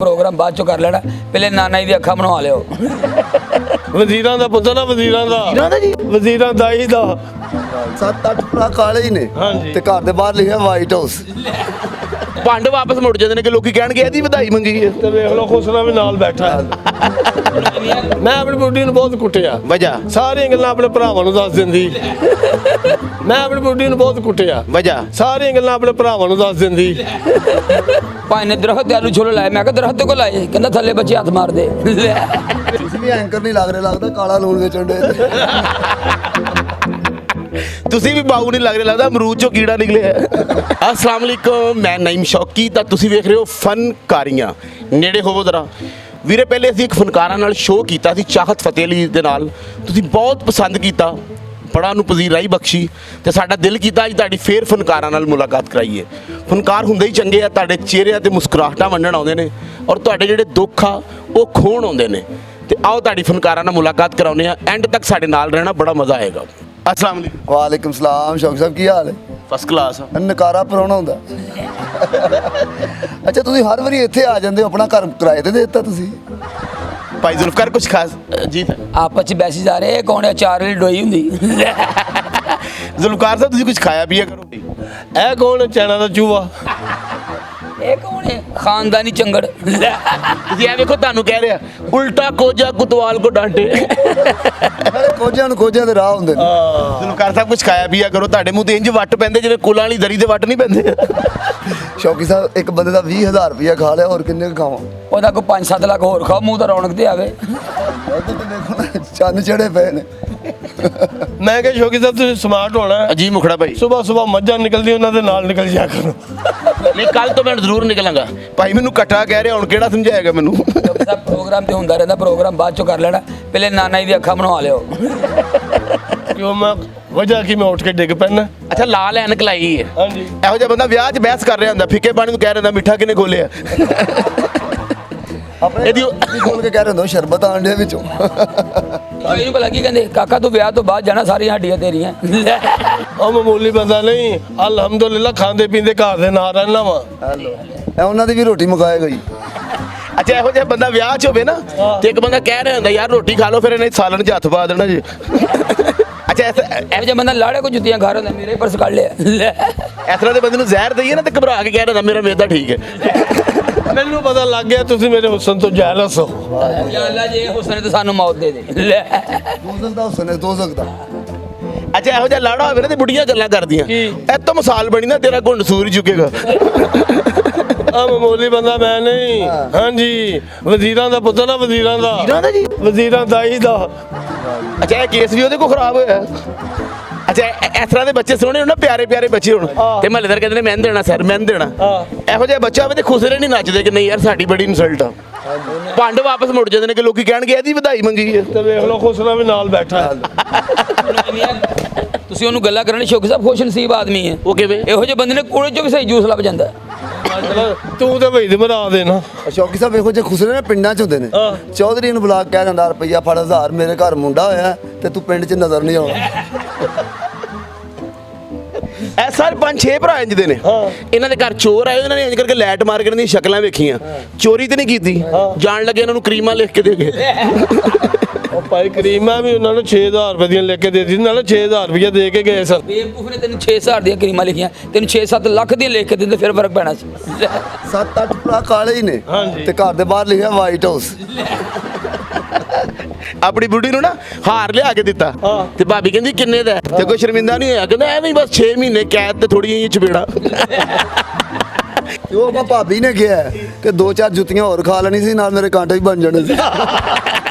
Programme बाद चो कर लेना, पहले नाना जी दी अखा बनवा लियो। वजीरां दा पुत्तर ना वजीरां दा वजीरां दाई दा 7-8 ਭਰਾ ਕਾਲੇ ਹੀ ਨੇ ਤੇ ਘਰ ਦੇ ਬਾਹਰ ਲਿਖਿਆ ਵਾਈਟ ਹਾਊਸ। ਭੰਡ ਵਾਪਸ ਮੁੜ ਜਾਂਦੇ ਨੇ ਕਿ ਲੋਕੀ ਕਹਿਣਗੇ ਇਹਦੀ ਵਧਾਈ ਮੰਗੀ ਹੈ ਤੇ ਵੇਖ ਲਓ ਖੁਸਰਾ ਵੀ ਨਾਲ ਬੈਠਾ ਹੈ। ਮੈਂ ਆਪਣੀ ਬੁੱਢੀ ਨੂੰ ਬਹੁਤ ਕੁੱਟਿਆ, ਵਜ੍ਹਾ ਸਾਰੀਆਂ ਗੱਲਾਂ ਆਪਣੇ ਭਰਾਵਾਂ ਨੂੰ ਦੱਸ ਦਿੰਦੀ। ਮੈਂ ਆਪਣੀ ਬੁੱਢੀ ਨੂੰ ਬਹੁਤ ਕੁੱਟਿਆ, ਵਜ੍ਹਾ ਸਾਰੀਆਂ ਗੱਲਾਂ ਆਪਣੇ ਭਰਾਵਾਂ ਨੂੰ ਦੱਸ ਦਿੰਦੀ। भाई ने दरख्त आलू छोलो लाए, मैं कहा दरख्त को लाए, कहना थले बच्चे हाथ मार दे। ਤੁਸੀਂ ਵੀ ਐਂਕਰ ਨਹੀਂ ਲੱਗ ਰਹੇ, ਲੱਗਦਾ ਕਾਲਾ ਲੂਣ ਵੇਚਣ ਦੇ। ਤੁਸੀਂ ਵੀ ਬਾਊ ਨਹੀਂ ਲੱਗ ਰਿਹਾ, ਲੱਗਦਾ ਅਮਰੂਦ ਚੋਂ ਕੀੜਾ ਨਿਕਲਿਆ। अस्सलाम वालेकुम, मैं नईम शौकी ਤਾਂ ਤੁਸੀਂ ਵੇਖ ਰਹੇ ਹੋ ਫਨਕਾਰੀਆਂ। ਨੇੜੇ ਹੋਵੋ ਜ਼ਰਾ ਵੀਰੇ। ਪਹਿਲੇ ਅਸੀਂ ਇੱਕ ਫਨਕਾਰਾਂ ਨਾਲ ਸ਼ੋਅ ਕੀਤਾ ਸੀ ਚਾਹਤ ਫਤਿਹ ਅਲੀ ਦੇ ਨਾਲ, ਤੁਸੀਂ ਬਹੁਤ ਪਸੰਦ ਕੀਤਾ, ਬੜਾ ਨੂੰ ਪਜ਼ੀਰਾਈ ਬਖਸ਼ੀ ਤੇ ਸਾਡਾ ਦਿਲ ਕੀਤਾ ਅੱਜ ਤੁਹਾਡੀ ਫੇਰ ਫਨਕਾਰਾਂ ਨਾਲ ਮੁਲਾਕਾਤ ਕਰਾਈਏ। ਫਨਕਾਰ ਹੁੰਦੇ ਹੀ ਚੰਗੇ ਆ, ਤੁਹਾਡੇ ਚਿਹਰਿਆਂ ਤੇ ਮੁਸਕਰਾਹਟਾਂ ਵੰਡਣ ਆਉਂਦੇ ਨੇ ਔਰ ਤੁਹਾਡੇ ਜਿਹੜੇ ਦੁੱਖ ਆ ਉਹ ਖੋਣ ਆਉਂਦੇ ਨੇ। ਤੇ ਆਓ ਤੁਹਾਡੀ ਫਨਕਾਰਾਂ ਨਾਲ ਮੁਲਾਕਾਤ ਕਰਾਉਂਦੇ ਆ, ਐਂਡ ਤੱਕ ਸਾਡੇ ਨਾਲ ਰਹਿਣਾ, ਬੜਾ ਮਜ਼ਾ ਆਏਗਾ। अस्सलाम वालेकुम। ਵਾਲੇਕੁਮ ਸਲਾਮ। ਸ਼ੌਕ ਸਾਹਿਬ ਕੀ ਹਾਲ ਹੈ? First class. ਨਕਾਰਾ ਪਰਾਉਣਾ ਹੁੰਦਾ। ਅੱਛਾ, ਤੁਸੀਂ ਹਰ ਵਾਰੀ ਇੱਥੇ ਆ ਜਾਂਦੇ ਹੋ, ਆਪਣਾ ਘਰ ਕਿਰਾਏ ਤੇ ਦੇ ਦਿੱਤਾ ਤੁਸੀਂ? ਭਾਈ ਜ਼ੁਲਫਕਾਰ ਕੁਝ ਖਾਸ ਜੀ आपस च बैसी जा रहे कौन है, चार वाली डोई हुंदी। ਜ਼ੁਲਫਕਾਰ ਸਾਹਿਬ ਤੁਸੀਂ ਕੁਝ ਖਾਇਆ ਪੀਆ ਕਰੋ। ਇਹ ਕੌਣ ਚੈਨਾ ਦਾ ਚੂਹਾ? ये कौन है, खानदानी चंगड़। ਤੁਸੀਂ ਇਹ ਵੇਖੋ, ਤੁਹਾਨੂੰ ਕਹਿ ਰਿਹਾ ਉਲਟਾ ਕੋਜਾ ਕੁਤਵਾਲ ਕੋ ਡਾਂਟੇ। ਨਾਲੇ ਕੋਝਿਆਂ ਨੂੰ ਕੋਝਿਆਂ ਦੇ ਰਾਹ ਹੁੰਦੇ ਨੇ। ਜ਼ੁਲਫਕਾਰ ਸਾਹਿਬ ਕੁਝ ਖਾਇਆ ਪੀਆ ਕਰੋ, ਤੁਹਾਡੇ ਮੂੰਹ ਤੇ ਇੰਜ ਵੱਟ ਪੈਂਦੇ ਜਿਵੇਂ ਕੁਲਾਂ ਵਾਲੀ ਦਰੀ ਦੇ ਵੱਟ ਨਹੀਂ ਪੈਂਦੇ। ਸ਼ੌਕੀ ਸਾਹਿਬ, ਇੱਕ ਬੰਦੇ ਦਾ 20,000 ਰੁਪਇਆ ਖਾ ਲਿਆ, ਹੋਰ ਕਿੰਨੇ ਕੁ ਖਾਵਾਂ? ਉਹਦਾ ਕੋਈ 5-7 ਲੱਖ ਹੋਰ ਖਾਓ, ਮੂੰਹ ਤਾਂ ਰੌਣਕ ਤੇ ਆਵੇ। ਇੱਧਰ ਤੇ ਦੇਖੋ ਨਾ, ਚੰਨ ਚੜੇ ਪਏ ਨੇ। ਮੈਂ ਕਿਹਾ ਸ਼ੌਕੀ ਸਾਹਿਬ ਤੁਸੀਂ ਸਮਾਰਟ ਹੋਣਾ। ਅਜੀ ਮੁਖੜਾ ਭਾਈ, ਸਵੇਰ ਮੱਝਾਂ ਨਿਕਲਦੀ ਉਹਨਾਂ ਦੇ ਨਾਲ ਨਿਕਲ ਜਾ ਕਰੋ। ਨਹੀਂ ਕੱਲ ਤੋਂ ਮੈਂ ਜ਼ਰੂਰ ਨਿਕਲਾਂਗਾ। ਭਾਈ ਮੈਨੂੰ ਕੱਟਾ ਕਹਿ ਰਿਹਾ, ਹੁਣ ਕਿਹੜਾ ਸਮਝਾਏਗਾ ਮੈਨੂੰ? सब प्रोग्राम ਤੇ ਹੁੰਦਾ ਰਹਿੰਦਾ, ਪ੍ਰੋਗਰਾਮ ਬਾਅਦ ਚੋ ਕਰ ਲੈਣਾ, ਪਹਿਲੇ ਨਾਨਾ ਜੀ ਦੀ ਅੱਖਾਂ ਬਣਵਾ ਲਿਓ। ਕਿਉਂ ਮੈਂ ਵਜ੍ਹਾ ਕੀ ਮੈਂ ਉੱਠ ਕੇ ਡਿੱਗ ਪੈਣਾ? ਅੱਛਾ, ਲਾਲ ਐਨਕ ਲਾਈ ਹੈ। ਹਾਂਜੀ। ਇਹੋ ਜਿਹਾ ਬੰਦਾ ਵਿਆਹ 'ਚ ਬਹਿਸ ਕਰ ਰਿਹਾ ਹੁੰਦਾ, ਫਿੱਕੇ ਪਾਣੀ ਨੂੰ ਕਹਿ ਰਿਹਾ ਹੁੰਦਾ ਮਿੱਠਾ ਕਿਹਨੇ ਖੋਲਿਆ। ਆਪਣੇ ਇਹਦੀ ਖੋਲ ਕੇ ਕਹਿ ਰਹੇ ਹੁੰਦੇ ਸ਼ਰਬਤ ਆਣ ਡਿਆ ਵਿੱਚੋਂ। ਇਹਨੂੰ ਭਲਾ ਕੀ ਕਹਿੰਦੇ, ਕਾਕਾ ਤੂੰ ਵਿਆਹ ਤੋਂ ਬਾਅਦ ਜਾਣਾ, ਸਾਰੀਆਂ ਹੱਡੀਆਂ ਤੇਰੀਆਂ। ਉਹ ਮਾਮੂਲੀ ਬੰਦਾ ਨਹੀਂ, ਅਲਹਮਦੁਲਿਲਾ ਖਾਂਦੇ ਪੀਂਦੇ ਘਰ ਦੇ ਨਾਲ ਰਹਿਣਾ ਵਾ। ਹੈਲੋ, ਇਹ ਉਹਨਾਂ ਦੀ ਵੀ ਰੋਟੀ ਮੁਕਾਏਗਾ ਜੀ। ਅੱਛਾ, ਇਹੋ ਜਿਹਾ ਬੰਦਾ ਵਿਆਹ 'ਚ ਹੋਵੇ ਨਾ ਤੇ ਇੱਕ ਬੰਦਾ ਕਹਿ ਰਿਹਾ ਹੁੰਦਾ ਯਾਰ ਰੋਟੀ ਖਾ ਲਓ, ਫਿਰ ਇਹਨੇ ਸਾਲਣ 'ਚ ਹੱਥ ਪਾ ਦੇਣਾ ਜੀ। ਅੱਛਾ, ਇਹੋ ਜਿਹਾ ਬੰਦਾ ਲਾੜੇ ਕੋ ਜੁੱਤੀਆਂ ਖਾ ਰਿਹਾ ਹੁੰਦਾ, ਮੇਰੇ ਪਰਸ ਕੱਢ ਲਿਆ। ਇਸ ਤਰ੍ਹਾਂ ਦੇ ਬੰਦੇ ਨੂੰ ਜ਼ਹਿਰ ਦਈਏ ਨਾ ਤੇ ਘਬਰਾ ਕੇ ਕਹਿ ਰਿਹਾ ਹੁੰਦਾ ਮੇਰਾ ਮੇਦਾ ਠੀਕ ਹੈ। ਮੈਨੂੰ ਪਤਾ ਲੱਗ ਗਿਆ ਤੁਸੀਂ ਮੇਰੇ ਹੁਸਨ ਤੋਂ ਜੈਲਸ ਹੋ। ਯਾ ਅੱਲਾ, ਜੇ ਹੁਸਨ ਤੇ ਸਾਨੂੰ ਮੌਤ ਦੇ ਦੇ। ਦੋਜ਼ਖ ਦਾ ਹੁਸਨ ਹੈ, ਦੋਜ਼ਖ ਦਾ। ਅੱਛਾ, ਇਹੋ ਜਿਹਾ ਲਾੜਾ ਹੋਵੇ ਨਾ ਤੇ ਬੁੱਢੀਆਂ ਗੱਲਾਂ ਕਰਦੀਆਂ, ਇਹ ਤੋਂ ਮਿਸਾਲ ਬਣੀ ਨਾ ਤੇਰਾ ਘੁੰਡ ਸੂਰ ਝੁਕੇਗਾ। ਆ ਮਾਮੂਲੀ ਬੰਦਾ ਮੈਂ ਨਹੀਂ। ਹਾਂਜੀ, ਵਜ਼ੀਰਾਂ ਦਾ ਪੁੱਤਰ ਨਾ ਵਜ਼ੀਰਾਂ ਦਾ ਵਜ਼ੀਰਾਂ ਦਾਈ ਦਾ। ਅੱਛਾ, ਇਹ ਕੇਸ ਵੀ ਉਹਦੇ ਕੋਲ ਖਰਾਬ ਹੋਇਆ। ਅੱਛਾ, ਇਸ ਤਰ੍ਹਾਂ ਦੇ ਬੱਚੇ ਸੋਹਣੇ ਹੋਣ ਨਾ, ਪਿਆਰੇ ਪਿਆਰੇ ਬੱਚੇ ਹੋਣ ਤੇ ਮਹੱਲੇਦਾਰ ਕਹਿੰਦੇ ਨੇ ਮੈਂ ਦੇਣਾ ਸਰ, ਮੈਂ ਦੇਣਾ। ਇਹੋ ਜਿਹਾ ਬੱਚਾ ਹੋਵੇ ਤੇ ਖੁਸਰੇ ਨਹੀਂ ਨੱਚਦੇ ਕਿ ਨਹੀਂ ਯਾਰ ਸਾਡੀ ਬੜੀ ਇਨਸਲਟ ਆ। ਭੰਡ ਵਾਪਸ ਮੁੜ ਜਾਂਦੇ ਨੇ ਕਿ ਲੋਕੀ ਕਹਿਣਗੇ ਇਹਦੀ ਵਧਾਈ ਮੰਗੀ ਹੈ। ਤੇ ਵੇਖ ਲਓ ਖੁਸਰਾ ਵੀ ਨਾਲ ਬੈਠਾ ਹੈ। ਤੁਸੀਂ ਉਹਨੂੰ ਗੱਲਾਂ ਕਰਨ, ਸ਼ੌਕੀ ਸਾਹਿਬ ਖੁਸ਼ ਨਸੀਬ ਆਦਮੀ ਹੈ। ਉਹ ਕਿਵੇਂ? ਇਹੋ ਜਿਹੇ ਬੰਦੇ ਨੇ ਕੋਲੇ ਚੋਂ ਵੀ ਸਹੀ ਜੂਸ ਲੱਭ ਜਾਂਦਾ। ਤੂੰ ਤੇ ਭਈ ਦੇ ਮਰਾ ਦੇਣਾ। ਸ਼ੌਕੀ ਸਾਹਿਬ, ਇਹੋ ਜਿਹੇ ਖੁਸਰੇ ਨੇ ਪਿੰਡਾਂ 'ਚ ਹੁੰਦੇ ਨੇ। ਚੌਧਰੀ ਨੂੰ ਬੁਲਾ ਕੇ ਕਹਿ ਦਿੰਦਾ ਰੁਪਈਆ ਫੜ 1000, ਮੇਰੇ ਘਰ ਮੁੰਡਾ ਹੋਇਆ ਤੇ ਤੂੰ ਪਿੰਡ 'ਚ ਨਜ਼ਰ ਨਹੀਂ ਆਉਣਾ। ਇਹ ਸਾਰੇ 5-6 ਭਰਾ ਇੰਜ ਦੇ ਨੇ। ਇਹਨਾਂ ਦੇ ਘਰ ਚੋਰ ਆਏ, ਇਹਨਾਂ ਨੇ ਇੰਜ ਕਰਕੇ ਲੈਟ ਮਾਰ ਕੇ ਇਹਨਾਂ ਦੀਆਂ ਸ਼ਕਲਾਂ ਵੇਖੀਆਂ, ਚੋਰੀ ਤੇ ਨਹੀਂ ਕੀਤੀ, ਜਾਣ ਲੱਗੇ ਇਹਨਾਂ ਨੂੰ ਕਰੀਮਾਂ ਲਿਖ ਕੇ ਦੇ ਗਏ। ਉਹ ਭਾਈ ਕਰੀਮਾਂ ਵੀ ਉਹਨਾਂ ਨੂੰ 6000 ਰੁਪਏ ਦੀਆਂ ਲਿਖ ਕੇ ਦੇ ਦਿੱਤੀ, ਨਾਲੇ 6000 ਰੁਪਏ ਦੇ ਕੇ ਗਏ ਸਨ। ਬੇਵਕੂਫ ਨੇ ਤੈਨੂੰ 6,000 ਦੀਆਂ ਕਰੀਮਾਂ ਲਿਖੀਆਂ, ਤੈਨੂੰ 6-7 ਲੱਖ ਦੀਆਂ ਲਿਖ ਕੇ ਦਿੰਦੇ, ਫਿਰ ਫਰਕ ਪੈਣਾ ਸੀ। 7-8 ਭਰਾ ਕਾਲੇ ਹੀ ਨੇ ਤੇ ਘਰ ਦੇ ਬਾਹਰ ਲਿਖਿਆ ਵਾਈਟ ਹਾਊਸ। ਆਪਣੀ ਬੁੱਢੀ ਨੂੰ ਨਾ ਹਾਰ ਲਿਆ ਕੇ ਦਿੱਤਾ ਤੇ ਭਾਬੀ ਕਹਿੰਦੀ ਕਿੰਨੇ ਦਾ ਤੇ ਕੋਈ ਸ਼ਰਮਿੰਦਾ ਨਹੀਂ ਹੋਇਆ, ਕਹਿੰਦਾ ਐਵੇਂ ਹੀ ਬਸ 6 ਮਹੀਨੇ ਕੈਦ ਤੇ ਥੋੜੀ ਜਿਹੀ ਚਪੇੜਾ। ਤੇ ਉਹ ਭਾਬੀ ਨੇ ਕਿਹਾ ਕਿ 2-4 ਜੁੱਤੀਆਂ ਹੋਰ ਖਾ ਲੈਣੀ ਸੀ, ਨਾਲ ਮੇਰੇ ਕਾਂਟੇ ਵੀ ਬਣ ਜਾਣੇ ਸੀ।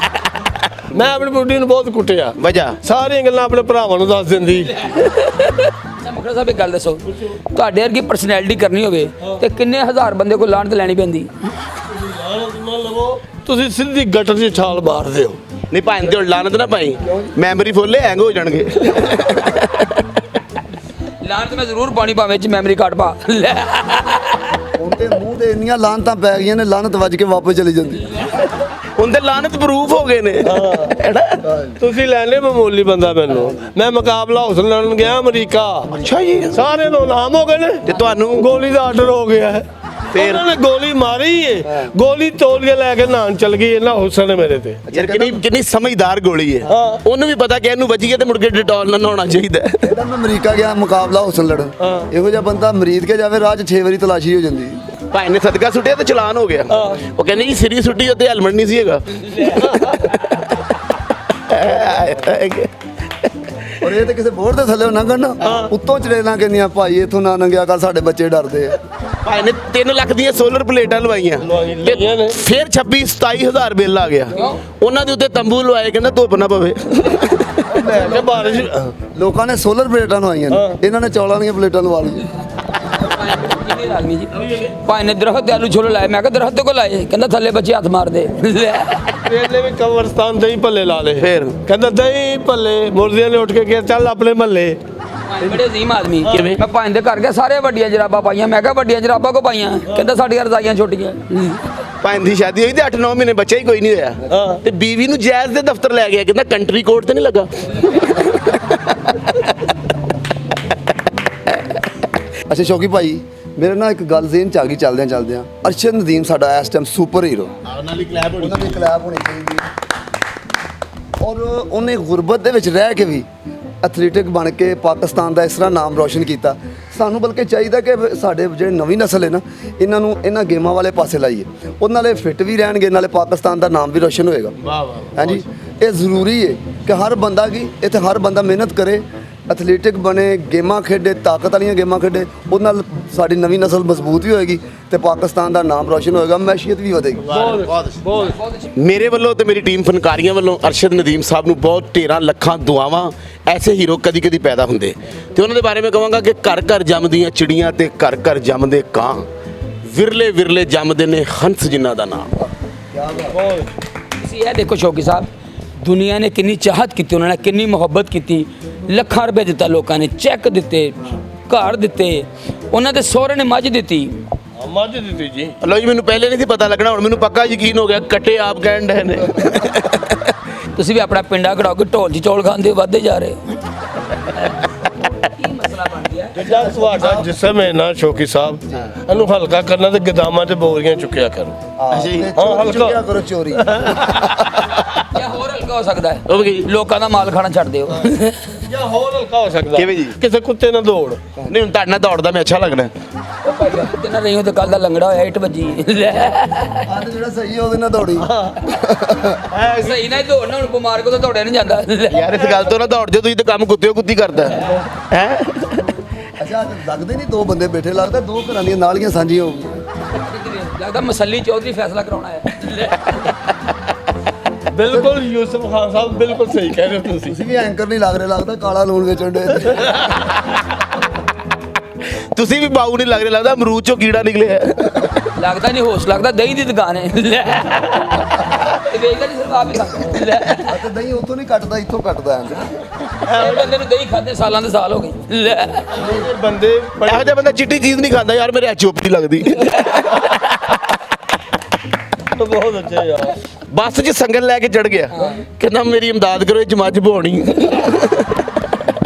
ਮੈਂ ਆਪਣੀ ਬੁੱਢੀ ਨੂੰ ਬਹੁਤ ਕੁੱਟਿਆ, ਵਜ੍ਹਾ ਸਾਰੀਆਂ ਗੱਲਾਂ ਆਪਣੇ ਭਰਾਵਾਂ ਨੂੰ ਦੱਸ ਦਿੰਦੀ। ਮੁਖੜਾ ਸਾਹਿਬ ਇੱਕ ਗੱਲ ਦੱਸੋ, ਤੁਹਾਡੇ ਵਰਗੀ ਪਰਸਨੈਲਿਟੀ ਕਰਨੀ ਹੋਵੇ ਤੇ ਕਿੰਨੇ ਹਜ਼ਾਰ ਬੰਦੇ ਕੋਲ ਲਾਹਨਤ ਲੈਣੀ ਪੈਂਦੀ? ਤੁਸੀਂ ਸਿੱਧੀ ਗਟਰ 'ਚ ਛਾਲ ਮਾਰਦੇ ਹੋ। ਨਹੀਂ ਭਾਂ ਤੇ ਲਾਨਤ ਨਾ ਭਾਈ, ਮੈਮਰੀ ਫੁੱਲ ਹੈਂਗ ਹੋ ਜਾਣਗੇ। ਲਾਹਨਤ ਮੈਂ ਜ਼ਰੂਰ ਪਾਣੀ ਭਾਵੇਂ ਚ ਮੈਮਰੀ ਕਾਰਡ ਪਾ। ਉਹਦੇ ਮੂੰਹ ਤੇ ਇੰਨੀਆਂ ਲਾਹਨਤਾਂ ਪੈ ਗਈਆਂ ਨੇ, ਲਾਹਨਤ ਵੱਜ ਕੇ ਵਾਪਸ ਚਲੀ ਜਾਂਦੀ। ਉਹਦੇ ਲਾਨਤ ਪ੍ਰੂਫ ਹੋ ਗਏ ਨੇ। ਤੁਸੀਂ ਲੈ ਲੈ ਮਾਮੂਲੀ ਬੰਦਾ ਮੈਨੂੰ। ਮੈਂ ਮੁਕਾਬਲਾ ਹੌਸਲਾ ਲੜਨ ਗਿਆ ਅਮਰੀਕਾ। ਅੱਛਾ ਜੀ, ਸਾਰੇ ਨੂੰ ਨਾਮ ਹੋ ਗਏ ਨੇ ਤੇ ਤੁਹਾਨੂੰ ਗੋਲੀ ਦਾ ਆਰਡਰ ਹੋ ਗਿਆ ਹੈ। ਫੇਰ ਉਹਨਾਂ ਨੇ ਗੋਲੀ ਮਾਰੀ ਏ, ਗੋਲੀ ਤੋੜ ਕੇ ਲੈ ਕੇ ਨਹਾਣ ਚਲ ਗਈ ਇਹਨਾਂ ਹੁਸਨ ਮੇਰੇ ਤੇ। ਯਾਰ ਕਿੰਨੀ ਸਮਝਦਾਰ ਗੋਲੀ ਹੈ। ਉਹਨੂੰ ਵੀ ਪਤਾ ਕਿ ਇਹਨੂੰ ਵੱਜੀ ਹੈ ਤੇ ਮੁੜ ਕੇ ਡਿਟੋਲ ਨਾਲ ਨਹਾਉਣਾ ਚਾਹੀਦਾ। ਇਹਦਾ ਮੈਂ ਅਮਰੀਕਾ ਗਿਆ ਮੁਕਾਬਲਾ ਹੁਸਨ ਲੜਨ, ਇਹੋ ਜਿਹਾ ਬੰਦਾ ਮਰੀਦ ਕੇ ਜਾਵੇ ਰਾਹ 'ਚ 6 ਵਾਰੀ ਤਲਾਸ਼ੀ ਹੋ ਜਾਂਦੀ। ਭਾਈ ਨੇ ਸਦਕਾ ਸੁੱਟਿਆ ਤੇ ਚਲਾਨ ਹੋ ਗਿਆ। ਉਹ ਕਹਿੰਦੇ ਜੀ ਸਿਰੀ ਸੁੱਟੀ ਉੱਤੇ ਹੈਲਮਟ ਨਹੀਂ ਸੀ ਹੈਗਾ। ਔਰ ਇਹ ਤੇ ਕਿਸੇ ਬੋਰਡ ਦੇ ਥੱਲੇ ਲੰਘਣ ਨਾ, ਉੱਤੋਂ ਚੜੇਲਾਂ ਕਹਿੰਦੀਆਂ ਭਾਈ ਇੱਥੋਂ ਨਾ ਲੰਘਿਆ ਕਰ, ਸਾਡੇ ਬੱਚੇ ਡਰਦੇ ਆ। ਭਾਈ ਨੇ 3 ਲੱਖ ਦੀਆਂ ਸੋਲਰ ਪਲੇਟਾਂ ਲਵਾਈਆਂ ਤੇ ਫਿਰ 26-27 ਬਿੱਲ ਆ ਗਿਆ। ਉਹਨਾਂ ਦੇ ਉੱਤੇ ਤੰਬੂ ਲਵਾਏ, ਕਹਿੰਦਾ ਧੁੱਪ ਨਾ ਪਵੇ। ਬਾਰਿਸ਼ ਲੋਕਾਂ ਨੇ ਸੋਲਰ ਪਲੇਟਾਂ ਲਵਾਈਆਂ ਨੇ, ਇਹਨਾਂ ਨੇ ਚੌਲਾਂ ਦੀਆਂ ਪਲੇਟਾਂ ਲਵਾ ਲਈਆਂ। ਭਾਈ ਨੇ ਦਰਖਤ ਤੇ ਆਲੂ ਛੋਲੇ ਲਾਏ, ਮੈਂ ਕਿਹਾ ਦਰਖਤ ਕੋ ਲਾਏ, ਕਹਿੰਦਾ ਥੱਲੇ ਬੱਚੇ ਹੱਥ ਮਾਰਦੇ। ਇਹਨੇ ਵੀ ਕਬਰਸਤਾਨ ਦਹੀਂ ਭੱਲੇ ਲਾ ਲਏ। ਫੇਰ ਕਹਿੰਦਾ ਦਹੀਂ ਭੱਲੇ, ਮੁਰਦਿਆਂ ਨੇ ਉੱਠ ਕੇ ਕਿਹਾ ਚੱਲ ਆਪਣੇ ਮਹੱਲੇ। ਬੜੇ ਅਜ਼ੀਮ ਆਦਮੀ। ਕਿਵੇਂ? ਮੈਂ ਭਾਈ ਦੇ ਘਰ ਗਿਆ, ਸਾਰੇ ਵੱਡੀਆਂ ਜਰਾਬਾਂ ਪਾਈਆਂ, ਮੈਂ ਕਿਹਾ ਵੱਡੀਆਂ ਜਰਾਬਾਂ ਕੋ ਪਾਈਆਂ, ਕਹਿੰਦਾ ਸਾਡੀਆਂ ਰਜ਼ਾਈਆਂ ਛੋਟੀਆਂ। ਭਾਈ ਦੀ ਸ਼ਾਦੀ ਹੋਈ ਤੇ 8-9 ਮਹੀਨੇ ਬੱਚਾ ਹੀ ਕੋਈ ਨਹੀਂ ਹੋਇਆ ਤੇ ਬੀਵੀ ਨੂੰ ਜੈਜ਼ ਦੇ ਦਫ਼ਤਰ ਲੈ ਗਿਆ, ਕਹਿੰਦਾ ਕੰਟਰੀ ਕੋਡ ਤੇ ਨਹੀਂ ਲੱਗਾ। ਅੱਛਾ ਸ਼ੌਕੀ ਭਾਈ, ਮੇਰੇ ਨਾਲ ਇੱਕ ਗੱਲ ਜ਼ੇਨ 'ਚ ਆ ਗਈ ਚੱਲਦਿਆਂ ਅਰਸ਼ਦ ਨਦੀਮ ਸਾਡਾ ਇਸ ਟਾਈਮ ਸੁਪਰ ਹੀਰੋ, ਉਹਨਾਂ ਦੀ ਕਲੈਬ ਹੋਣੀ ਉਹਨਾਂ ਦੀ ਕਲੈਬ ਹੋਣੀ ਚਾਹੀਦੀ ਔਰ ਉਹਨੇ ਗੁਰਬਤ ਦੇ ਵਿੱਚ ਰਹਿ ਕੇ ਵੀ ਐਥਲੀਟਿਕ ਬਣ ਕੇ ਪਾਕਿਸਤਾਨ ਦਾ ਇਸ ਤਰ੍ਹਾਂ ਨਾਮ ਰੋਸ਼ਨ ਕੀਤਾ। ਸਾਨੂੰ ਬਲਕਿ ਚਾਹੀਦਾ ਕਿ ਸਾਡੇ ਜਿਹੜੇ ਨਵੀਂ ਨਸਲ ਹੈ ਨਾ, ਇਹਨਾਂ ਨੂੰ ਇਹਨਾਂ ਗੇਮਾਂ ਵਾਲੇ ਪਾਸੇ ਲਾਈਏ, ਉਹ ਨਾਲੇ ਫਿੱਟ ਵੀ ਰਹਿਣਗੇ, ਨਾਲੇ ਪਾਕਿਸਤਾਨ ਦਾ ਨਾਮ ਵੀ ਰੋਸ਼ਨ ਹੋਏਗਾ। ਵਾਹ ਵਾਹ। ਹਾਂਜੀ, ਇਹ ਜ਼ਰੂਰੀ ਹੈ ਕਿ ਹਰ ਬੰਦਾ ਇੱਥੇ ਹਰ ਬੰਦਾ ਮਿਹਨਤ ਕਰੇ, ਐਥਲੀਟਿਕ ਬਣੇ, ਗੇਮਾਂ ਖੇਡੇ, ਤਾਕਤ ਵਾਲੀਆਂ ਗੇਮਾਂ ਖੇਡੇ, ਉਹਦੇ ਨਾਲ ਸਾਡੀ ਨਵੀਂ ਨਸਲ ਮਜ਼ਬੂਤ ਵੀ ਹੋਏਗੀ ਤੇ ਪਾਕਿਸਤਾਨ ਦਾ ਨਾਮ ਰੋਸ਼ਨ ਹੋਏਗਾ, ਮੈਸ਼ੀਅਤ ਵੀ ਵਧੇਗੀ। ਬਹੁਤ ਮੇਰੇ ਵੱਲੋਂ ਤੇ ਮੇਰੀ ਟੀਮ ਫਨਕਾਰੀਆਂ ਵੱਲੋਂ ਅਰਸ਼ਦ ਨਦੀਮ ਸਾਹਿਬ ਨੂੰ ਬਹੁਤ 13 ਲੱਖਾਂ ਦੁਆਵਾਂ। ਐਸੇ ਹੀਰੋ ਕਦੀ ਕਦੀ ਪੈਦਾ ਹੁੰਦੇ ਤੇ ਉਹਨਾਂ ਦੇ ਬਾਰੇ ਮੈਂ ਕਹਾਂਗਾ ਕਿ ਘਰ ਘਰ ਜੰਮਦੀਆਂ ਚਿੜੀਆਂ ਤੇ ਘਰ ਘਰ ਜੰਮਦੇ ਕਾਂ, ਵਿਰਲੇ ਵਿਰਲੇ ਜੰਮਦੇ ਨੇ ਹੰਸ ਜਿਨ੍ਹਾਂ ਦਾ ਨਾਮ। ਤੁਸੀਂ ਇਹ ਦੇਖੋ ਸ਼ੌਕੀ ਸਾਹਿਬ, ਦੁਨੀਆ ਨੇ ਕਿੰਨੀ ਚਾਹਤ ਕੀਤੀ, ਉਹਨਾਂ ਨੇ ਕਿੰਨੀ ਮੁਹੱਬਤ ਕੀਤੀ, ਲੱਖਾਂ ਰੁਪਏ ਦਿੱਤਾ ਲੋਕਾਂ ਨੇ, ਚੈੱਕ ਦਿੱਤੇ, ਘਰ ਦਿੱਤੇ, ਉਹਨਾਂ ਦੇ ਸਹੁਰੇ ਨੇ ਮੱਝ ਦਿੱਤੀ। ਮੱਝ ਦਿੱਤੀ ਜੀ। ਲੋ ਜੀ, ਮੈਨੂੰ ਪਹਿਲੇ ਨਹੀਂ ਸੀ ਪਤਾ ਲੱਗਣਾ, ਹੁਣ ਮੈਨੂੰ ਪੱਕਾ ਯਕੀਨ ਹੋ ਗਿਆ, ਕੱਟੇ ਆਪ ਕਹਿਣ ਡਏ ਨੇ। ਤੁਸੀਂ ਵੀ ਆਪਣਾ ਪਿੰਡਾ ਕਢਾਓ ਕਿ ਢੋਲ 'ਚ ਚੌਲ ਖਾਂਦੇ ਵੱਧਦੇ ਜਾ ਰਹੇ। ਕੀ ਮਸਲਾ ਬਣ ਗਿਆ? ਜਿੱਦਾਂ ਤੁਹਾਡਾ ਜਿਸਮ ਹੈ ਨਾ ਸ਼ੌਕੀ ਸਾਹਿਬ, ਇਹਨੂੰ ਹਲਕਾ ਕਰਨਾ ਤੇ ਗਦਾਮਾਂ ਤੇ ਬੋਰੀਆਂ ਚੁੱਕਿਆ ਕਰੋ। ਜੀ ਹਲਕਾ ਚੁੱਕਿਆ ਕਰੋ ਚੋਰੀ। ਜਾਂ ਹੋਰ ਹਲਕਾ ਹੋ ਸਕਦਾ ਹੈ, ਉਹ ਕੀ? ਲੋਕਾਂ ਦਾ ਮਾਲ ਖਾਣਾ ਛੱਡ ਦਿਓ। ਜਾਂ ਹੋਰ ਹਲਕਾ ਹੋ ਸਕਦਾ। ਕਿਵੇਂ ਜੀ? ਕਿਸੇ ਕੁੱਤੇ ਨਾਲ ਦੌੜ। ਨਹੀਂ, ਹੁਣ ਤੁਹਾਡੇ ਨਾਲ ਦੌੜਦਾ ਮੈਂ ਅੱਛਾ ਲੱਗਣਾ। ਉਹ ਭਾਈ ਤੇ ਨਾ ਰਹੀਓ ਤੇ ਕੱਲ ਦਾ ਲੰਗੜਾ ਹੋਇਆ, ਇੱਟ ਵੱਜੀ। ਆਹ ਤੇ ਜਿਹੜਾ ਸਹੀ ਹੈ ਉਹਦੇ ਨਾਲ ਦੌੜੀ। ਸਹੀ ਨਾ ਦੌੜਨਾ, ਹੁਣ ਬਿਮਾਰ ਕੋ ਤਾਂ ਦੌੜਿਆ ਨਹੀਂ ਜਾਂਦਾ। ਯਾਰ ਇਸ ਗੱਲ ਤੋਂ ਨਾ ਦੌੜ ਜਾਓ, ਤੁਸੀਂ ਤਾਂ ਕੰਮ ਕੁੱਤੇ ਕੁੱਤੀ ਕਰਦਾ ਹੈ। ਅੱਛਾ, ਲੱਗਦੇ ਨਹੀਂ ਦੋ ਬੰਦੇ ਬੈਠੇ, ਲੱਗਦਾ ਦੋ ਘਰਾਂ ਦੀਆਂ ਨਾਲੀਆਂ ਸਾਂਝੀਆਂ ਹੋ ਗਈਆਂ। ਲੱਗਦਾ ਮਸੱਲੀ ਚੌਧਰੀ ਫੈਸਲਾ ਕਰਾਉਣਾ ਹੈ। ਬਿਲਕੁਲ ਯੂਸਫ ਖਾਨ ਸਾਹਿਬ, ਬਿਲਕੁਲ ਸਹੀ ਕਹਿ ਰਹੇ ਹੋ ਤੁਸੀਂ। ਤੁਸੀਂ ਵੀ ਐਂਕਰ ਨਹੀਂ ਲੱਗ ਰਹੇ, ਲੱਗਦਾ ਕਾਲਾ ਲੂਣ ਵੇਚਣ ਦੇ। ਤੁਸੀਂ ਵੀ ਬਾਊ ਨਹੀਂ ਲੱਗ ਰਹੇ, ਲੱਗਦਾ ਅਮਰੂਦ ਚੋਂ ਕੀੜਾ ਨਿਕਲਿਆ। ਲੱਗਦਾ ਨਹੀਂ ਹੋਸ਼, ਲੱਗਦਾ ਦਹੀਂ ਦੀ ਦੁਕਾਨ ਹੈ। ਇਹ ਵੇਚਦਾ ਨਹੀਂ, ਸਿਰਫ ਆਪ ਹੀ ਖਾਂਦਾ। ਅਤੇ ਦਹੀਂ ਉੱਥੋਂ ਨਹੀਂ ਕੱਟਦਾ, ਇੱਥੋਂ ਕੱਟਦਾ ਐਂ। ਇਹ ਬੰਦੇ ਨੂੰ ਦਹੀਂ ਖਾਦੇ ਸਾਲਾਂ ਦੇ ਸਾਲ ਹੋ ਗਏ। ਬੰਦੇ ਇਹੋ ਜਿਹਾ ਬੰਦਾ ਚਿੱਟੀ ਚੀਜ਼ ਨਹੀਂ ਖਾਂਦਾ ਯਾਰ, ਮੇਰੇ ਚੁੱਪ ਨਹੀਂ ਲੱਗਦੀ। ਬਹੁਤ ਅੱਛੇ ਯਾਰ। ਬੱਸ 'ਚ ਸੰਗਤ ਲੈ ਕੇ ਚੜ ਗਿਆ, ਕਹਿੰਦਾ ਮੇਰੀ ਇਮਦਾਦ ਕਰੋ, ਇਹ 'ਚ ਮੱਝ ਬਹਾਉਣੀ।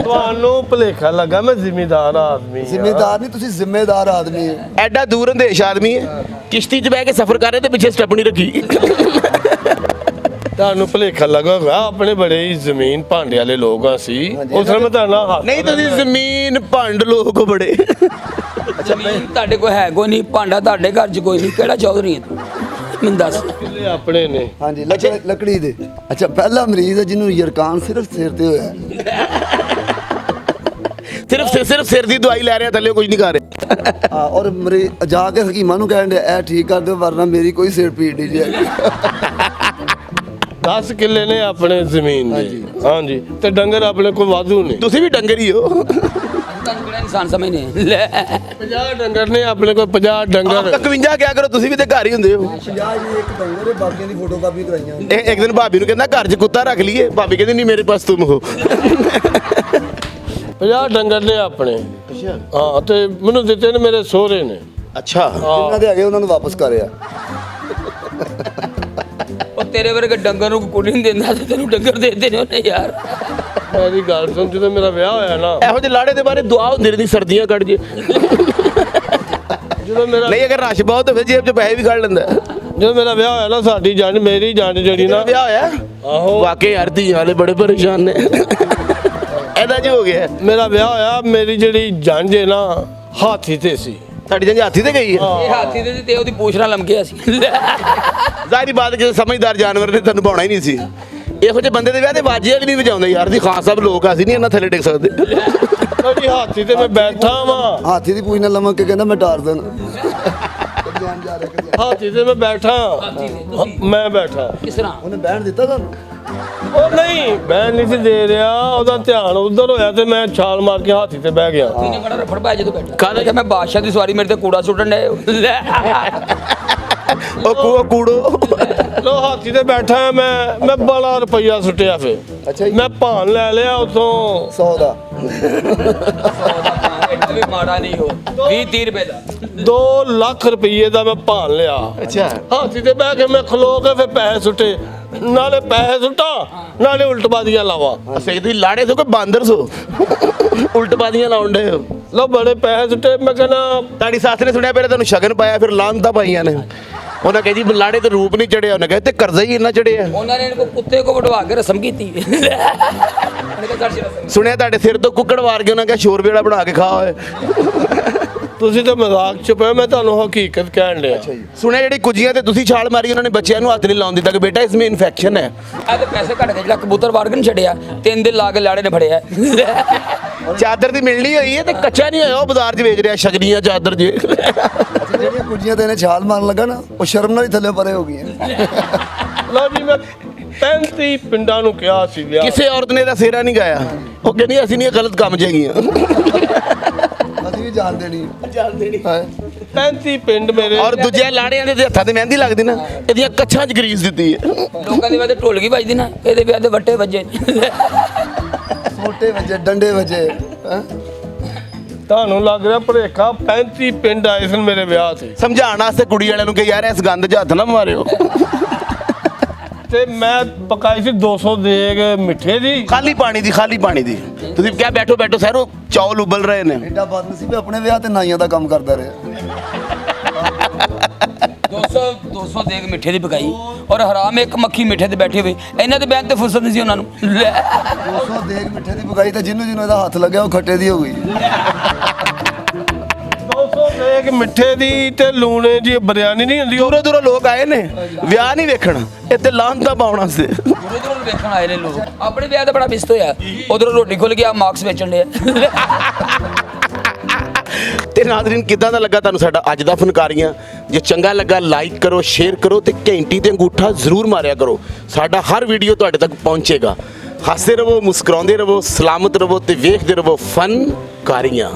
ਤੁਹਾਨੂੰ ਭੁਲੇਖਾ ਲੱਗਾ ਮੈਂ ਜ਼ਿਮੀਦਾਰ ਆਦਮੀ ਹਾਂ। ਜ਼ਿੰਮੇਦਾਰ ਨਹੀਂ, ਤੁਸੀਂ ਜ਼ਿੰਮੇਦਾਰ ਆਦਮੀ ਹੋ। ਐਡਾ ਦੂਰ ਅੰਦੇਸ਼ ਆਦਮੀ ਹੈ, ਕਿਸ਼ਤੀ 'ਚ ਬਹਿ ਕੇ ਸਫ਼ਰ ਕਰ ਰਹੇ ਤੇ ਪਿੱਛੇ ਸਟੈਪਣੀ ਰੱਖੀ। ਤੁਹਾਨੂੰ ਭੁਲੇਖਾ ਲੱਗਾ ਆਪਣੇ ਬੜੇ ਹੀ ਜ਼ਮੀਨ ਭਾਂਡੇ ਵਾਲੇ ਲੋਕ ਆ ਸੀ। ਉਸ ਸਮੇਂ ਤਾਂ ਨਾ ਹੱਥ ਨਹੀਂ, ਤੁਸੀਂ ਜ਼ਮੀਨ ਭੰਡ ਲੋਕ ਬੜੇ। ਜ਼ਮੀਨ ਤੁਹਾਡੇ ਕੋਲ ਹੈ ਕੋਈ ਨਹੀਂ, ਭਾਂਡਾ ਤੁਹਾਡੇ ਘਰ 'ਚ ਕੋਈ ਨਹੀਂ, ਕਿਹੜਾ ਚੌਧਰੀ ਹੈ ਤੂੰ? ਮੈਨੂੰ ਦੱਸ। ਕਿੱਲੇ ਆਪਣੇ ਨੇ। ਹਾਂਜੀ, ਲੱਕੜੀ ਦੇ। ਅੱਛਾ, ਪਹਿਲਾ ਮਰੀਜ਼ ਹੈ ਜਿਹਨੂੰ ਯਰਕਾਨ ਸਿਰਫ ਸਿਰ ਤੇ ਹੋਇਆ। ਸਿਰਫ ਸਿਰ ਦੀ ਦਵਾਈ ਲੈ ਰਿਹਾ, ਥੱਲੇ ਕੁਝ ਨਹੀਂ ਕਰ ਰਿਹਾ। ਹਾਂ, ਔਰ ਮਰੀਜ਼ ਜਾ ਕੇ ਹਕੀਮਾਂ ਨੂੰ ਕਹਿਣ ਦੇ ਇਹ ਠੀਕ ਕਰ ਦਿਓ, ਵਰਨਾ ਮੇਰੀ ਕੋਈ ਸਿਰ ਪੀੜ ਨਹੀਂ ਜੀ। 10 ਕਿੱਲੇ ਨੇ ਆਪਣੇ ਜ਼ਮੀਨ ਦੇ। ਹਾਂਜੀ, ਤੇ ਡੰਗਰ ਆਪਣੇ ਕੋਲ ਵਾਧੂ ਨੇ। ਤੁਸੀਂ ਵੀ ਡੰਗਰ ਹੀ ਹੋ। ਤੁਹਾਨੂੰ ਕਿਹੜਾ ਇਨਸਾਨ ਸਮਝਨੇ? 50 ਡੰਗਰ ਨੇ ਆਪਣੇ ਕੋਲ, 50 ਡੰਗਰ। 51 ਕਿਆ ਕਰੋ, ਤੁਸੀਂ ਵੀ ਤੇ ਘਰ ਹੀ ਹੁੰਦੇ ਹੋ। 50 ਜੀ ਇੱਕ ਡੰਗਰ ਦੇ ਬਾਕੀਆਂ ਦੀ ਫੋਟੋ ਕਾਪੀ ਕਰਾਈਆਂ। ਇੱਕ ਦਿਨ ਭਾਬੀ ਨੂੰ ਕਹਿੰਦਾ ਘਰ 'ਚ ਕੁੱਤਾ ਰੱਖ ਲਈਏ, ਭਾਬੀ ਕਹਿੰਦੀ ਨਹੀਂ ਮੇਰੇ ਪਾਸ ਤੁਮ ਹੋ। 50 ਡੰਗਰ ਨੇ ਆਪਣੇ। ਅੱਛਾ ਹਾਂ, ਤੇ ਮੈਨੂੰ ਦਿੱਤੇ ਨੇ ਮੇਰੇ ਸਹੁਰੇ ਨੇ। ਅੱਛਾ। ਜਿਨ੍ਹਾਂ ਦੇ ਹੈਗੇ ਉਹਨਾਂ ਨੂੰ ਵਾਪਸ ਕਰਿਆ। ਉਹ ਤੇਰੇ ਵਰਗੇ ਡੰਗਰ ਨੂੰ ਕੋਈ ਨਹੀਂ ਦਿੰਦਾ ਤੇ ਤੈਨੂੰ ਡੰਗਰ ਦੇ ਦਿੰਦੇ ਨੇ ਉਹਨੇ ਯਾਰ। ਮੇਰੀ ਗੱਲ ਸੁਣ, ਜਦੋਂ ਮੇਰਾ ਵਿਆਹ ਹੋਇਆ ਨਾ, ਇਹੋ ਜਿਹੇ ਲਾੜੇ ਦੇ ਬਾਰੇ ਦੁਆ ਹੁੰਦੀ ਰਹਿੰਦੀ, ਸਰਦੀਆਂ ਕੱਢ ਜੇ। ਜਦੋਂ ਮੇਰਾ ਨਹੀਂ ਅਗਰ ਰਸ਼ ਬਹੁਤ ਹੋਵੇ ਜੇਬ 'ਚ ਪੈਸੇ ਵੀ ਕੱਢ ਲੈਂਦਾ। ਜਦੋਂ ਮੇਰਾ ਵਿਆਹ ਹੋਇਆ ਨਾ, ਸਾਡੀ ਜੰਜ ਮੇਰੀ ਜੰਜ ਜਿਹੜੀ ਨਾ, ਵਿਆਹ ਹੋਇਆ ਆਹੋ ਵਾਕਈ ਯਾਰ ਧੀ ਵਾਲੇ ਬੜੇ ਪਰੇਸ਼ਾਨ ਨੇ। ਇਹਦਾ ਜੀ ਹੋ ਗਿਆ ਮੇਰਾ ਵਿਆਹ ਹੋਇਆ, ਮੇਰੀ ਜਿਹੜੀ ਜੰਜ ਹੈ ਨਾ ਹਾਥੀ ਤੇ ਸੀ। ਤੁਹਾਡੀ ਜੰਜ ਹਾਥੀ ਤੇ ਗਈ ਹੈ। ਇਹ ਹਾਥੀ ਦੇ ਤੇ ਉਹਦੀ ਪੂਛ ਨਾਲ ਲਮਕਿਆ ਸੀ। ਜ਼ਾਹਿਰੀ ਬਾਤ ਕਿ ਸਮਝਦਾਰ ਜਾਨਵਰ ਨੇ ਤੁਹਾਨੂੰ ਪਾਉਣਾ ਹੀ ਨਹੀਂ ਸੀ। ਇਹੋ ਜਿਹੇ ਬੰਦੇ ਦੇ ਵਿਆਹ ਤੇ ਬਾਜੀਆਂ ਵੀ ਨਹੀਂ ਵਜਾਉਂਦੇ ਯਾਰ। ਦੀ ਖਾਨ ਸਾਹਿਬ ਲੋਕ ਅਸੀਂ ਨਹੀਂ ਇਹਨਾਂ ਥੱਲੇ ਟਿਕ ਸਕਦੇ। ਲਓ ਜੀ ਹਾਥੀ ਤੇ ਮੈਂ ਬੈਠਾ ਵਾਂ, ਹਾਥੀ ਦੀ ਪੂਛ ਨਾਲ ਲਮਕ ਕੇ ਕਹਿੰਦਾ ਮੈਂ ਟਾਰਜ਼ਨ। ਹਾਥੀ ਤੇ ਮੈਂ ਬੈਠਾ, ਮੈਂ ਬੈਠਾ। ਕਿਸ ਤਰ੍ਹਾਂ? ਉਹਨੇ ਬਹਿਣ ਦਿੱਤਾ ਤੁਹਾਨੂੰ? ਉਹ ਨਹੀਂ, ਮੈਂ ਨਹੀਂ ਸੀ ਦੇ ਰਿਹਾ, ਉਹਦਾ ਧਿਆਨ ਉਧਰ ਹੋਇਆ ਤੇ ਮੈਂ ਛਾਲ ਮਾਰ ਕੇ ਹਾਥੀ ਤੇ ਬਹਿ ਗਿਆ। ਇਹਨੇ ਬੜਾ ਰਫੜ ਪਾਇਆ ਜਦੋਂ ਬੈਠਾ। ਕਹਿੰਦਾ ਮੈਂ ਬਾਦਸ਼ਾਹ ਦੀ ਸਵਾਰੀ, ਮੇਰੇ ਤੇ ਕੂੜਾ ਸੁੱਟਣ ਡਏ ਹੋ। ਉਹ ਕੂੜੋ ਲੋ ਹਾਥੀ ਤੇ ਬੈਠਾ ਮੈਂ ਬੜਾ ਰੁਪਈਆ ਸੁੱਟਿਆ ਫੇ। ਅੱਛਾ ਜੀ। ਮੈਂ ਭਾਨ ਲੈ ਲਿਆ ਉਥੋਂ 100 ਦਾ। ਇੱਥੇ ਵੀ ਮਾੜਾ ਨਹੀਂ ਹੋ। 20-30 ਰੁਪਏ ਦਾ 2 ਲੱਖ ਰੁਪਏ ਦਾ ਮੈਂ ਭਾਨ ਲਿਆ। ਅੱਛਾ ਹਾਥੀ ਤੇ ਬਹਿ ਕੇ ਮੈਂ ਖਲੋ ਕੇ ਫੇ ਪੈਸੇ ਸੁੱਟੇ, ਨਾਲੇ ਪੈਸੇ ਸੁੱਟਾਂ ਨਾਲੇ ਉਲਟਬਾਜ਼ੀਆਂ ਲਾਵਾਂ। ਅਸੀਂ ਤੁਸੀਂ ਲਾੜੇ ਸੋ ਕੋਈ ਬਾਂਦਰ ਸੋ ਉਲਟਬਾਜ਼ੀਆਂ ਲਾਉਣ ਦੇ। ਲੋ ਬੜੇ ਪੈਸੇ ਸੁੱਟੇ। ਮੈਂ ਕਹਿੰਦਾ ਤੁਹਾਡੀ ਸੱਸ ਨੇ ਸੁਣਿਆ ਪਹਿਲੇ ਤੁਹਾਨੂੰ ਸ਼ਗਨ ਪਾਇਆ ਫਿਰ ਲਾਂਤਾਂ ਪਾਈਆਂ ਨੇ। ਉਹਨਾਂ ਕਹੇ ਜੀ ਲਾੜੇ ਤੇ ਰੂਪ ਨਹੀਂ ਚੜਿਆ। ਉਹਨੇ ਕਹੇ ਤੇ ਕਰਜ਼ਾ ਹੀ ਇੰਨਾ ਚੜਿਆ। ਉਹਨਾਂ ਨੇ ਇਹਨੂੰ ਕੁੱਤੇ ਕੋ ਵਡਵਾ ਕੇ ਰਸਮ ਕੀਤੀ। ਉਹਨੇ ਕਿਹਾ ਕਰ ਰਸਮ। ਸੁਣਿਆ ਤੁਹਾਡੇ ਸਿਰ ਤੋਂ ਕੁੱਕੜ ਵਾਰ ਕੇ ਉਹਨਾਂ ਕਹੇ ਸ਼ੋਰ ਵੇਲਾ ਬਣਾ ਕੇ ਖਾ ਹੋਏ। ਤੁਸੀਂ ਤਾਂ ਮਜ਼ਾਕ ਚ ਪਏ, ਮੈਂ ਤੁਹਾਨੂੰ ਹਕੀਕਤ ਕਹਿਣ ਲਿਆ। ਸੁਣਿਆ ਜਿਹੜੀ ਕੁਜੀਆਂ ਤੇ ਤੁਸੀਂ ਛਾਲ ਮਾਰੀ ਉਹਨਾਂ ਨੇ ਬੱਚਿਆਂ ਨੂੰ ਹੱਥ ਨਹੀਂ ਲਾਉਣ ਦਿੱਤਾ ਕਿ ਬੇਟਾ ਇਸਮੇ ਇਨਫੈਕਸ਼ਨ ਹੈ। ਆ ਤੇ ਪੈਸੇ ਘਟ ਗਏ। ਜਿਹੜਾ ਕਬੂਤਰ ਵਾਰ ਕੇ ਨਹੀਂ ਛੱਡਿਆ, 3 ਦਿਨ ਲਾ ਕੇ ਲਾੜੇ ਨੇ ਫੜਿਆ। ਚਾਦਰ ਦੀ ਮਿਲਣੀ ਹੋਈ ਹੈ ਤੇ ਕੱਚਾ ਨਹੀਂ ਹੋਇਆ। ਉਹ ਬਾਜ਼ਾਰ 'ਚ ਵੇਚ ਰਿਹਾ ਸ਼ਗਨੀਆਂ ਚਾਦਰ ਜੇ। ਅੱਛਾ, ਜਿਹੜੀਆਂ ਕੁੜੀਆਂ ਤੇ ਇਹਨੇ ਛਾਲ ਮਾਰਨ ਲੱਗਾ ਨਾ, ਉਹ ਸ਼ਰਮ ਨਾਲ ਹੀ ਥੱਲੇ ਪਰੇ ਹੋ ਗਈਆਂ। ਲਓ ਜੀ ਮੈਂ 35 ਪਿੰਡਾਂ ਨੂੰ ਕਿਹਾ ਸੀ ਵਿਆਹ। ਕਿਸੇ ਔਰਤ ਨੇ ਇਹਦਾ ਸਿਹਰਾ ਨਹੀਂ ਗਾਇਆ। ਉਹ ਕਹਿੰਦੀ ਅਸੀਂ ਨਹੀਂ ਇਹ ਗਲਤ ਕੰਮ 'ਚ ਹੈਗੀਆਂ। ਅਸੀਂ ਵੀ ਜਾਣਦੇ ਨਹੀਂ। ਜਾਣਦੇ ਨਹੀਂ। 35 ਪਿੰਡ ਮੇਰੇ। ਔਰ ਦੂਜੇ ਲਾੜਿਆਂ ਦੇ ਹੱਥਾਂ ਤੇ ਮਹਿੰਦੀ ਲੱਗਦੀ ਨਾ, ਇਹਦੀਆਂ ਕੱਛਾਂ 'ਚ ਗਰੀਸ ਦਿੱਤੀ ਹੈ। ਲੋਕਾਂ ਦੇ ਵਿਆਹ ਤੇ ਢੋਲਕੀ ਵੱਜਦੀ ਨਾ, ਇਹਦੇ ਵਿਆਹ ਤੇ ਵੱਟੇ ਵੱਜੇ। ਛੋਟੇ ਵਜੇ, ਡੰਡੇ ਵਜੇ। ਹੈਂ? ਤੁਹਾਨੂੰ ਲੱਗ ਰਿਹਾ ਭੁਲੇਖਾ। 35 ਪਿੰਡ ਆਏ ਸਨ ਮੇਰੇ ਵਿਆਹ ਤੇ, ਸਮਝਾਉਣ ਵਾਸਤੇ ਕੁੜੀ ਵਾਲਿਆਂ ਨੂੰ ਕਿ ਯਾਰ ਇਸ ਗੰਦ 'ਚ ਹੱਥ ਨਾ ਮਾਰਿਓ। ਤੇ ਮੈਂ ਪਕਾਈ ਸੀ 200 ਦੇਗ ਮਿੱਠੇ ਦੀ। ਖਾਲੀ ਪਾਣੀ ਦੀ, ਖਾਲੀ ਪਾਣੀ ਦੀ। ਤੁਸੀਂ ਕਿਹਾ ਬੈਠੋ ਬੈਠੋ ਸਹਿਰੋ ਚੌਲ ਉਬਲ ਰਹੇ ਨੇ। ਐਡਾ ਬਦਨਸੀਬ ਆਪਣੇ ਵਿਆਹ ਤੇ ਨਾਈਆਂ ਦਾ ਕੰਮ ਕਰਦਾ ਰਿਹਾ। 200 ਦੇਗ ਮਿੱਠੇ ਦੀ ਪਕਾਈ, ਔਰ ਹਰਾਮ ਇੱਕ ਮੱਖੀ ਮਿੱਠੇ ਤੇ ਬੈਠੀ ਹੋਈ। ਇਹਨਾਂ ਦੇ ਬੈਗ ਤੇ ਫੁਰਸਤ ਨਹੀਂ ਸੀ ਉਹਨਾਂ ਨੂੰ। 200 ਦੇਗ ਮਿੱਠੇ ਦੀ ਪਕਾਈ ਤੇ ਜਿਹਨੂੰ ਇਹਦਾ ਹੱਥ ਲੱਗਿਆ ਉਹ ਖੱਟੇ ਦੀ ਹੋ ਗਈ। 200 ਦੇਗ ਮਿੱਠੇ ਦੀ ਤੇ ਲੂਣੇ ਦੀ ਬਿਰਿਆਨੀ ਨਹੀਂ ਹੁੰਦੀ। ਦੂਰੋਂ ਦੂਰੋਂ ਲੋਕ ਆਏ ਨੇ ਵਿਆਹ ਨਹੀਂ ਵੇਖਣ, ਇੱਥੇ ਲਾਂਤਾਂ ਪਾਉਣ ਵਾਸਤੇ। ਦੂਰੋਂ ਦੂਰੋਂ ਵੇਖਣ ਆਏ ਨੇ ਲੋਕ। ਆਪਣੇ ਵਿਆਹ ਤੇ ਬੜਾ ਬਿਸਤ ਹੋਇਆ। ਉਧਰੋਂ ਰੋਟੀ ਖੁੱਲ ਗਿਆ, ਮਾਰਕਸ ਵੇਚਣ ਡਿਆ। ਤੇ ਨਾਜ਼ਰੀਨ ਕਿੱਦਾਂ ਦਾ ਲੱਗਾ ਤੁਹਾਨੂੰ ਸਾਡਾ ਅੱਜ ਦਾ ਫਨਕਾਰੀਆਂ? ਜੇ ਚੰਗਾ ਲੱਗਾ ਲਾਈਕ ਕਰੋ, ਸ਼ੇਅਰ ਕਰੋ ਤੇ ਘੰਟੀ ਤੇ ਅੰਗੂਠਾ ਜ਼ਰੂਰ ਮਾਰਿਆ ਕਰੋ। ਸਾਡਾ ਹਰ ਵੀਡੀਓ ਤੁਹਾਡੇ ਤੱਕ ਪਹੁੰਚੇਗਾ। ਹੱਸਦੇ ਰਹੋ, ਮੁਸਕਰਾਉਂਦੇ ਰਹੋ, ਸਲਾਮਤ ਰਹੋ ਤੇ ਵੇਖਦੇ ਰਹੋ ਫਨਕਾਰੀਆਂ।